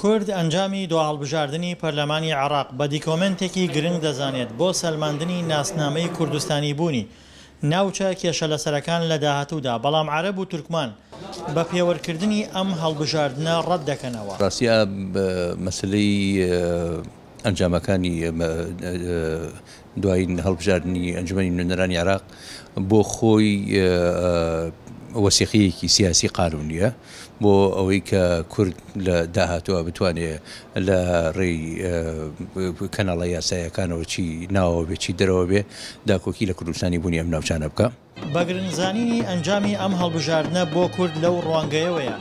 کورد ئەنجامی دۆهەڵبژاردننی پەرلەمانی عێراق بە دیکۆمنتێکی گرنگ دەزانێت بۆ سەلماندنی ناسنامەی کوردستانی بوونی ناوچە کێشە لەسەرەکان لە داهاتوودا، بەڵام عەرەب و تورکمان بە پێوەرکردنی ئەم هەڵبژاردنە ڕەت دەکەنەوە. ڕاستیە مەسلەی ئەنجامەکانی دوای هەڵبژاردننی ئەنجومەنی نوێنەرانی عێراق بۆ خۆی وەسیقەیەکی سیاسی قانونیە بۆ ئەوەی کە کورد لە داهاتووە بتوانێت لە ڕێی کەناڵە یاساییەکانەوە چی ناوەوە بێ چی دەرەوە بێ داکۆکی لە کوردستانی بوونی ئەم ناوچانە بکە. بە گرنگزانینی ئەنجامی ئەم هەڵبژاردنە بۆ کورد لەو ڕوانگەیەوەیە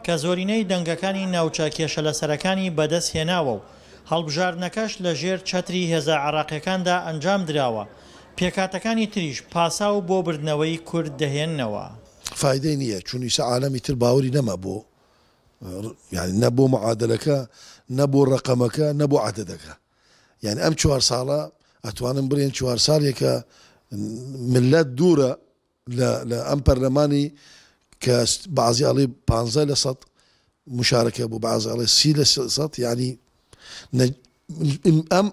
کە زۆرینەی دەنگەکانی ناوچە کێشە لەسەرەکانی بەدەست هێناوە و هەڵبژاردنەکەش لە ژێر چەتری هێزە عێراقیەکاندا ئەنجام درراوە، پێکاتەکانی تریش پاسا و بۆ بردنەوەی کورد دەهێننەوە. فایدەی نییە چونیسە عالەمی تر باوەری نەما بۆ یعنی نە بۆ معادلەکە نە بۆ ڕقەمەکە نە بۆ عەدەدەکە، یعنی ئەم 4 ساڵە ئەتوانم بڕێن 4 ساڵێکە ملت دوورە لە ئەم پەرلەمانی کە بەعزی ئەڵێ 15% مشارەکە بوو، بەعزی ئەڵێ 30% یعنی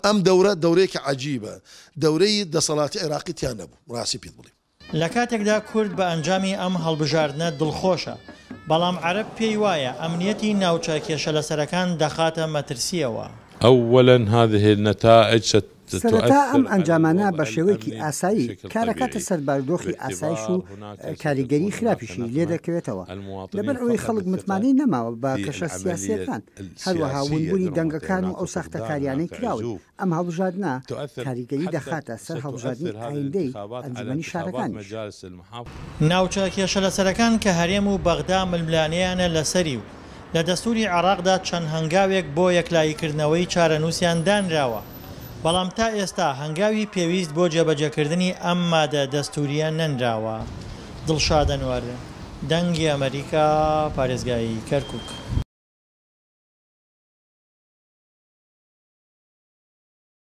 ئەم دەورەیەکە عەجیبە، دەورەی دەسەڵاتی عێراقی تیان نەبوو ڕاستی پێت بڵێم. لە کاتێکدا کورد بە ئەنجامی ئەم هەڵبژاردنە دڵخۆشە، بەڵام عەرەب پێی وایە ئەمنیەتی ناوچە کێشە لەسەرەکان دەخاتە مەترسیەوە. أولا هذه النتائج سەرەتا ئەم ئەنجامانە بە شێوەیەکی ئاسایی کارەکەتە سەر بارودۆخی ئاسایش و کاریگەری خراپیشی لێ دەکەوێتەوە، لەبەر ئەوەی خەڵک متمانەی نەماوە بە کەشە سیاسیەکان، هەروەها وونبوونی دەنگەکان و ئەو ساختەکاریانەی کراون. ئەم هەڵبژاردنە کاریگەری دەخاتە سەر هەڵبژاردننی ئایندەی ئەنجومەنی شارەکانیش. ناوچە کێشە لەسەرەکان کە هەرێم و بەغدا ململانەیانە لەسەری و لە دەستوری عێراقدا چەند هەنگاوێک بۆ یەکلاییکردنەوەی چارەنووسیان دانراوە، بەڵام تا ئێستا هەنگاوی پێویست بۆ جێبەجێکردنی ئەم مادە دەستوریە نەنراوە. دڵشاد ئەنوەر، دەنگی ئەمریکا، پارێزگای کەرکووک.